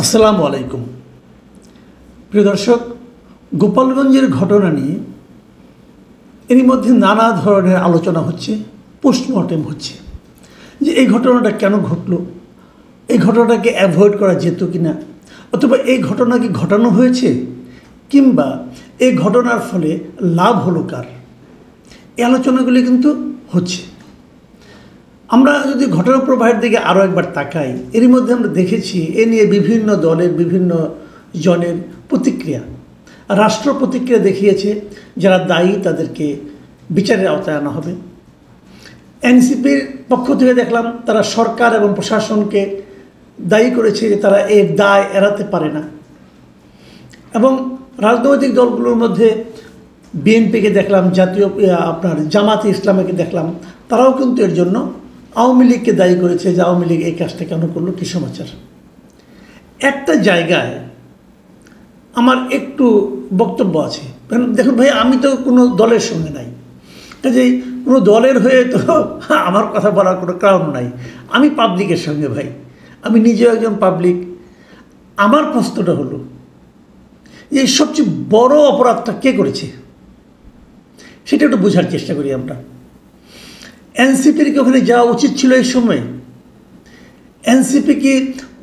আসসালামু আলাইকুম। প্রিয় দর্শক, গোপালগঞ্জের ঘটনা নিয়ে এরই মধ্যে নানা ধরনের আলোচনা হচ্ছে, পোস্টমর্টেম হচ্ছে যে এই ঘটনাটা কেন ঘটলো, এই ঘটনাটাকে অ্যাভয়েড করা যেত কি না, অথবা এই ঘটনা কি ঘটানো হয়েছে, কিংবা এই ঘটনার ফলে লাভ হলো কার, এই আলোচনাগুলি কিন্তু হচ্ছে। আমরা যদি ঘটনা প্রবাহের দিকে আরও একবার তাকাই, এরই মধ্যে আমরা দেখেছি এ নিয়ে বিভিন্ন দলের বিভিন্ন জনের প্রতিক্রিয়া। রাষ্ট্র প্রতিক্রিয়া দেখিয়েছে, যারা দায়ী তাদেরকে বিচারের আওতায় আনা হবে। এনসিপির পক্ষ থেকে দেখলাম তারা সরকার এবং প্রশাসনকে দায়ী করেছে যে তারা এর দায় এড়াতে পারে না। এবং রাজনৈতিক দলগুলোর মধ্যে বিএনপিকে দেখলাম, জামাতে ইসলামীকে দেখলাম, তারাও কিন্তু এর জন্য আওয়ামী লীগকে দায়ী করেছে যে আওয়ামী লীগ এই কাজটা কেন করলো, কী সমাচার। একটা জায়গায় আমার একটু বক্তব্য আছে। দেখুন ভাই, আমি তো কোনো দলের সঙ্গে নাই, কাজেই কোনো দলের হয়ে তো আমার কথা বলার কোনো কারণ নাই। আমি পাবলিকের সঙ্গে ভাই, আমি নিজেও একজন পাবলিক। আমার প্রশ্নটা হলো যে সবচেয়ে বড় অপরাধটা কে করেছে সেটা একটু বোঝার চেষ্টা করি আমরা। এনসিপির কি ওখানে যাওয়া উচিত ছিল এই সময়? এনসিপি কি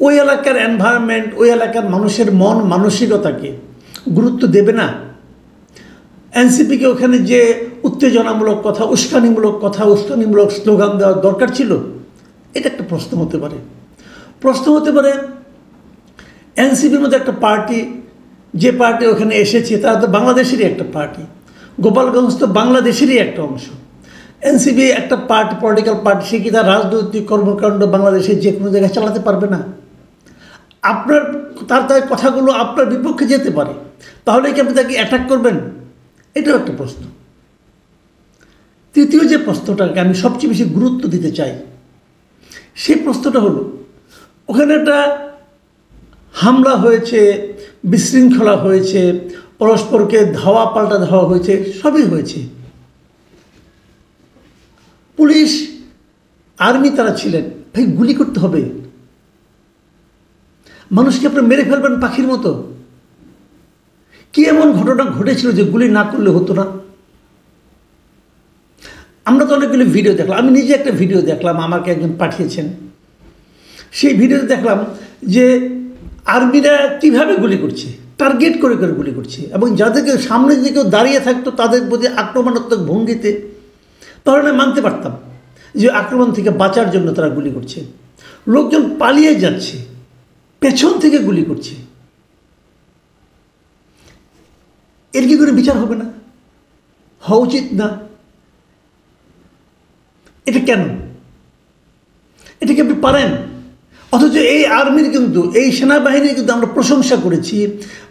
ওই এলাকার এনভায়রনমেন্ট, ওই এলাকার মানুষের মন মানসিকতাকে গুরুত্ব দেবে না? এনসিপিকে ওখানে যে উত্তেজনামূলক কথা, উস্কানিমূলক স্লোগান দেওয়ার দরকার ছিল? এটা একটা প্রশ্ন হতে পারে। এনসিপির মধ্যে একটা পার্টি, যে পার্টি ওখানে এসেছে তারা তো বাংলাদেশেরই একটা পার্টি, গোপালগঞ্জ তো বাংলাদেশেরই একটা অংশ। এনসিপি একটা পার্টি, পলিটিক্যাল পার্টি, সে কি তার রাজনৈতিক কর্মকাণ্ড বাংলাদেশের যে কোনো জায়গায় চালাতে পারবে না? তার কথাগুলো আপনার বিপক্ষে যেতে পারে, তাহলে কি আপনি তাকে অ্যাটাক করবেন? এটাও একটা প্রশ্ন। তৃতীয় যে প্রশ্নটাকে আমি সবচেয়ে বেশি গুরুত্ব দিতে চাই, সেই প্রশ্নটা হলো, ওখানে একটা হামলা হয়েছে, বিশৃঙ্খলা হয়েছে, পরস্পরকে ধাওয়া পাল্টা ধাওয়া হয়েছে, সবই হয়েছে। পুলিশ, আর্মি তারা ছিলেন, ভাই গুলি করতে হবে? মানুষকে আপনি মেরে ফেলবেন পাখির মতো? কি এমন ঘটনা ঘটেছিল যে গুলি না করলে হতো না? আমরা তো অনেকগুলো ভিডিও দেখলাম, আমি নিজে একটা ভিডিও দেখলাম, আমাকে একজন পাঠিয়েছেন। সেই ভিডিওতে দেখলাম যে আর্মিরা কীভাবে গুলি করছে, টার্গেট করে করে গুলি করছে, এবং যাদেরকে সামনে যদি কেউ দাঁড়িয়ে থাকতো তাদের প্রতি আক্রমণাত্মক ভঙ্গিতে, তাহলে মানতে পারতাম যে আক্রমণ থেকে বাঁচার জন্য তারা গুলি করছে। লোকজন পালিয়ে যাচ্ছে, পেছন থেকে গুলি করছে। এর কি করে বিচার হবে না? হওয়া উচিত না? এটা কেন? এটা কি আপনি পারেন? অথচ এই আর্মির কিন্তু, এই সেনাবাহিনীর কিন্তু আমরা প্রশংসা করেছি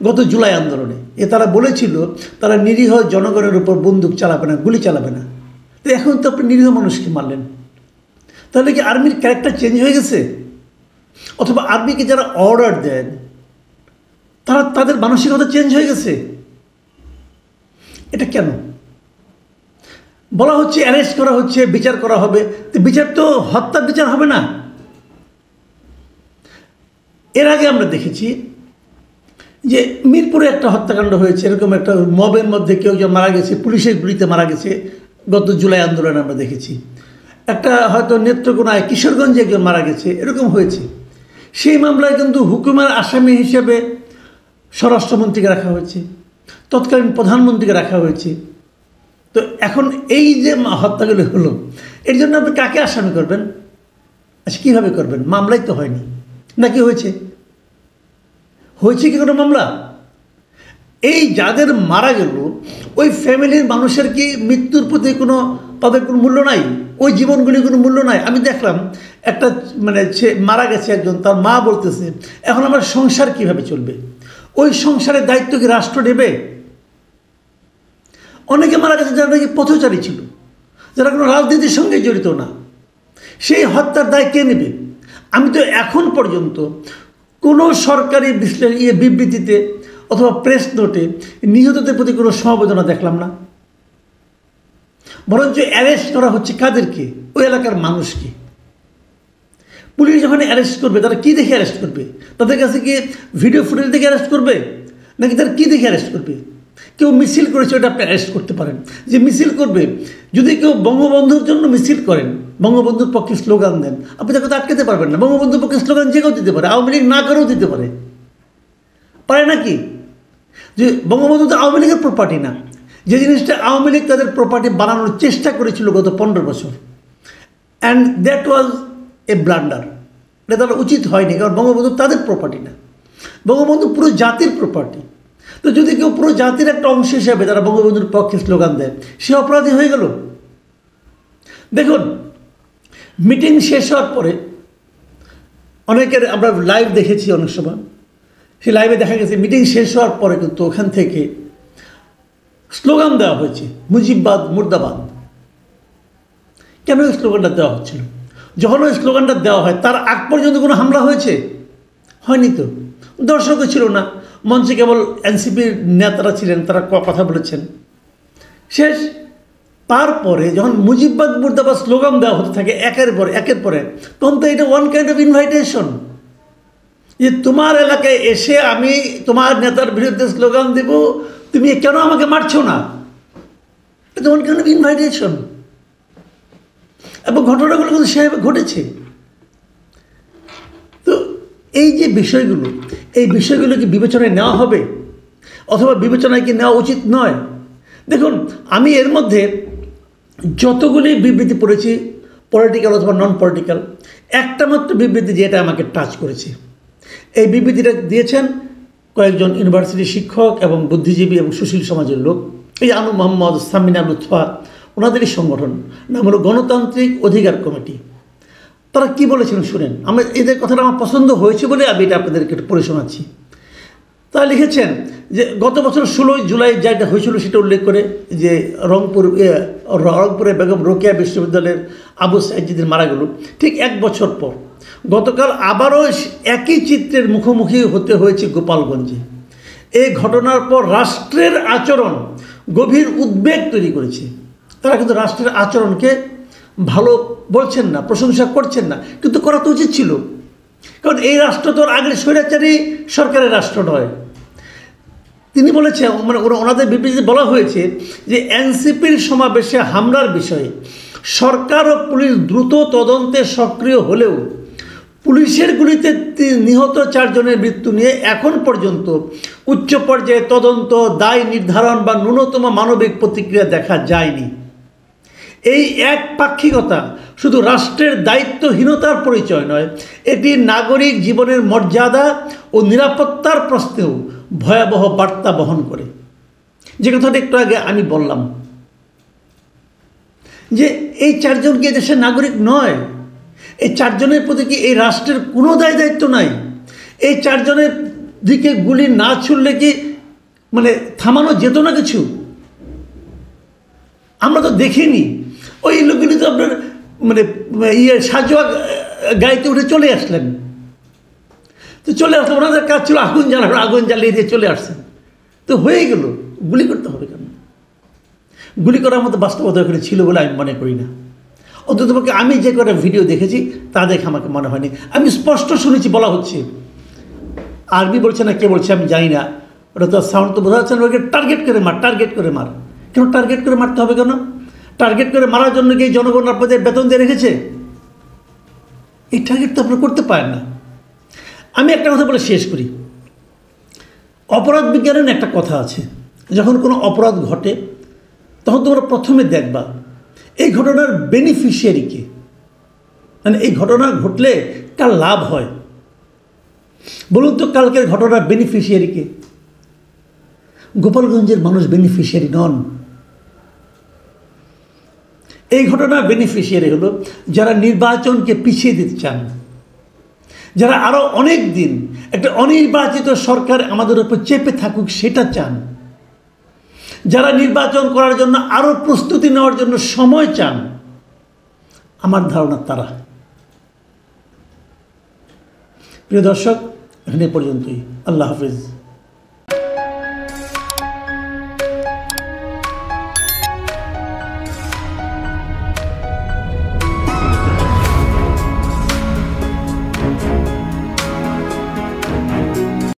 গত জুলাই আন্দোলনে। তারা বলেছিল তারা নিরীহ জনগণের উপর বন্দুক চালাবে না, গুলি চালাবে না। তো এখন তো আপনি নিরীহ মানুষকে মারলেন। তাহলে কি আর্মির ক্যারেক্টার চেঞ্জ হয়ে গেছে? অথবা আর্মিকে যারা অর্ডার দেন তাদের মানসিকতা চেঞ্জ হয়ে গেছে? এটা কেন? বলা হচ্ছে অ্যারেস্ট করা হচ্ছে, বিচার করা হবে। তো বিচার তো হত্যার বিচার হবে না? এর আগে আমরা দেখেছি যে মিরপুরে একটা হত্যাকাণ্ড হয়েছে, এরকম একটা মবের মধ্যে কেউ যে মারা গেছে, পুলিশের গুলিতে মারা গেছে, গত জুলাই আন্দোলনে আমরা দেখেছি। একটা হয়তো নেত্রকোনায়, কিশোরগঞ্জে একজন মারা গেছে, এরকম হয়েছে। সেই মামলায় কিন্তু হুকুমের আসামি হিসেবে স্বরাষ্ট্রমন্ত্রীকে রাখা হয়েছে, তৎকালীন প্রধানমন্ত্রীকে রাখা হয়েছে। তো এখন এই যে হত্যাগুলো হলো, এর জন্য আপনি কাকে আসামি করবেন? আচ্ছা, কীভাবে করবেন? মামলাই তো হয়নি, নাকি হয়েছে কি কোনো মামলা? এই যাদের মারা গেল, ওই ফ্যামিলির মানুষের কি মৃত্যুর প্রতি তাদের কোনো মূল্য নাই? ওই জীবনগুলি কোনো মূল্য নাই? আমি দেখলাম একটা মারা গেছে একজন, তার মা বলতেছে এখন আমার সংসার কিভাবে চলবে? ওই সংসারের দায়িত্ব কি রাষ্ট্র নেবে? অনেকে মারা গেছে যারা নাকি পথচারী ছিল, যারা কোনো রাজনীতির সঙ্গে জড়িত না। সেই হত্যার দায় কে নেবে? আমি তো এখন পর্যন্ত কোনো সরকারি বিবৃতিতে অথবা প্রেস নোটে নিহতদের প্রতি কোনো সমবেদনা দেখলাম না। বরঞ্চ অ্যারেস্ট করা হচ্ছে কাদেরকে? ওই এলাকার মানুষকে। পুলিশ যখন অ্যারেস্ট করবে তারা কী দেখে অ্যারেস্ট করবে? তাদের কাছে কি ভিডিও ফুটেজ দেখে অ্যারেস্ট করবে, নাকি তারা কী দেখে অ্যারেস্ট করবে? কেউ মিছিল করেছে, ওটা আপনি অ্যারেস্ট করতে পারেন। যে মিছিল করবে, যদি কেউ বঙ্গবন্ধুর জন্য মিছিল করেন, বঙ্গবন্ধুর পক্ষে স্লোগান দেন, আপনি তাকে তো আটকাতে পারবেন না। বঙ্গবন্ধুর পক্ষে স্লোগান যে কেউ দিতে পারে, আওয়ামী লীগ না করেও দিতে পারে, পারে নাকি? যে বঙ্গবন্ধু তো আওয়ামী লীগের প্রপার্টি না। যে জিনিসটা আওয়ামী লীগ তাদের প্রপার্টি বানানোর চেষ্টা করেছিল গত 15 বছর, and that was A blunder. এটা তারা উচিত হয়নি, কারণ বঙ্গবন্ধু তাদের প্রপার্টি না, বঙ্গবন্ধু পুরো জাতির প্রপার্টি। তো যদি কেউ পুরো জাতির একটা অংশ হিসাবে তারা বঙ্গবন্ধুর পক্ষে স্লোগান দেয়, সে অপরাধী হয়ে গেল। দেখুন, মিটিং শেষ হওয়ার পরে অনেকের আমরা লাইভ দেখেছি, অনেক সময় সেই লাইভে দেখা গেছে মিটিং শেষ হওয়ার পরে কিন্তু ওখান থেকে স্লোগান দেওয়া হয়েছে, মুজিববাদ মুর্দাবাদ। কেন ওই স্লোগানটা দেওয়া হচ্ছিল? যখন ওই স্লোগানটা দেওয়া হয় তার আগ পর্যন্ত কোনো হামলা হয়েছে? হয়নি তো। দর্শকও ছিল না, মঞ্চে কেবল এনসিপির নেতারা ছিলেন, তারা কথা বলেছেন, শেষ। তারপরে যখন মুজিববাদ মুর্দাবাদ স্লোগান দেওয়া হতে থাকে একের পরে, তখন তো এটা ওয়ান কাইন্ড অফ ইনভাইটেশন, যে তোমার এলাকায় এসে আমি তোমার নেতার বিরুদ্ধে স্লোগান দেব, তুমি কেন আমাকে মারছো না? এটা ওয়ান কাইন্ড অফ ইনভাইটেশন। এবং ঘটনাগুলো কিন্তু সেভাবে ঘটেছে। তো এই যে বিষয়গুলো, এই বিষয়গুলো কি বিবেচনায় নেওয়া হবে, অথবা বিবেচনায় কি নেওয়া উচিত নয়? দেখুন, আমি এর মধ্যে যতগুলি বিবৃতি পড়েছি, পলিটিক্যাল অথবা নন পলিটিক্যাল, একটা মাত্র বিবৃতি যেটা আমাকে টাচ করেছে, এই বিবৃতিটা দিয়েছেন কয়েকজন ইউনিভার্সিটি শিক্ষক এবং বুদ্ধিজীবী এবং সুশীল সমাজের লোক। এই আনু মোহাম্মদ, সামিনা লুৎফা, ওনাদেরই সংগঠন, নাম হলো গণতান্ত্রিক অধিকার কমিটি। তারা কি বলেছিলেন শুনেন। এদের কথাটা আমার পছন্দ হয়েছে বলে আমি এটা আপনাদেরকে একটু পড়ে শোনাচ্ছি। তারা লিখেছেন যে গত বছর 16 জুলাই যেটা হয়েছিল সেটা উল্লেখ করে, যে রংপুরে বেগম রোকেয়া বিশ্ববিদ্যালয়ের আবু সাঈদ যিনি মারা গেল, ঠিক 1 বছর পর গতকাল আবারও একই চিত্রের মুখোমুখি হতে হয়েছে গোপালগঞ্জে। এই ঘটনার পর রাষ্ট্রের আচরণ গভীর উদ্বেগ তৈরি করেছে। তারা কিন্তু রাষ্ট্রের আচরণকে ভালো বলছেন না, প্রশংসা করছেন না, কিন্তু করা তো উচিত ছিল, কারণ এই রাষ্ট্র তো আগের স্বৈরাচারী সরকারের রাষ্ট্র নয়। তিনি বলেছেন, মানে ওনাদের বিবৃতিতে বলা হয়েছে যে এনসিপির সমাবেশে হামলার বিষয়ে সরকার ও পুলিশ দ্রুত তদন্তে সক্রিয় হলেও পুলিশের গুলিতে নিহত 4 জনের মৃত্যু নিয়ে এখন পর্যন্ত উচ্চ পর্যায়ে তদন্ত, দায় নির্ধারণ বা ন্যূনতম মানবিক প্রতিক্রিয়া দেখা যায়নি। এই একপাক্ষিকতা শুধু রাষ্ট্রের দায়িত্বহীনতার পরিচয় নয়, এটি নাগরিক জীবনের মর্যাদা ও নিরাপত্তার প্রশ্নেও ভয়াবহ বার্তা বহন করে। যে কথাটা একটু আগে আমি বললাম, যে এই 4 জন কি দেশের নাগরিক নয়? এই 4 জনের প্রতি কি এই রাষ্ট্রের কোনো দায়িত্ব নাই? এই 4 জনের দিকে গুলি না ছুড়লে কি মানে থামানো যেত না কিছু? আমরা তো দেখিনি। ওই লোকগুলি তো আপনার মানে সাজোয়া গাড়িতে উঠে চলে আসলেন। তো চলে আসলে ওনাদের কাজ ছিল আগুন জ্বালানো, আগুন জ্বালিয়ে দিয়ে চলে আসছেন। তো হয়ে গেল, গুলি করতে হবে কেন? গুলি করার মতো বাস্তবতা এখানে ছিল বলে আমি মনে করি না। অন্ততপক্ষে আমি যে কটা ভিডিও দেখেছি তা দেখে আমাকে মনে হয়নি। আমি স্পষ্ট শুনেছি বলা হচ্ছে, আরবি বলছে না কে বলছে আমি জানি না, ওটা তো সাউন্ড তো বোঝা যাচ্ছে না, ওকে টার্গেট করে মার, টার্গেট করে মার। কেন টার্গেট করে মারতে হবে কেন? টার্গেট করে মারার জন্য কি জনগণ আপনাদের বেতন দিয়ে রেখেছে? এই টার্গেট তো আপনারা করতে পারেন না। আমি একটা কথা বলে শেষ করি। অপরাধ বিজ্ঞানের একটা কথা আছে, যখন কোনো অপরাধ ঘটে তখন তোমরা প্রথমে দেখবা এই ঘটনার বেনিফিশিয়ারিকে, মানে এই ঘটনা ঘটলে কার লাভ হয়। বলুন তো কালকের ঘটনার বেনিফিশিয়ারিকে? গোপালগঞ্জের মানুষ বেনিফিশিয়ারি নন। এই ঘটনার বেনিফিশিয়ারি হলো যারা নির্বাচনকে পিছিয়ে দিতে চান, যারা আরও অনেক দিন একটা অনির্বাচিত সরকার আমাদের উপর চেপে থাকুক সেটা চান, যারা নির্বাচন করার জন্য আরও প্রস্তুতি নেওয়ার জন্য সময় চান, আমার ধারণা তারা। প্রিয় দর্শক, এখানে পর্যন্তই। আল্লাহ হাফিজ।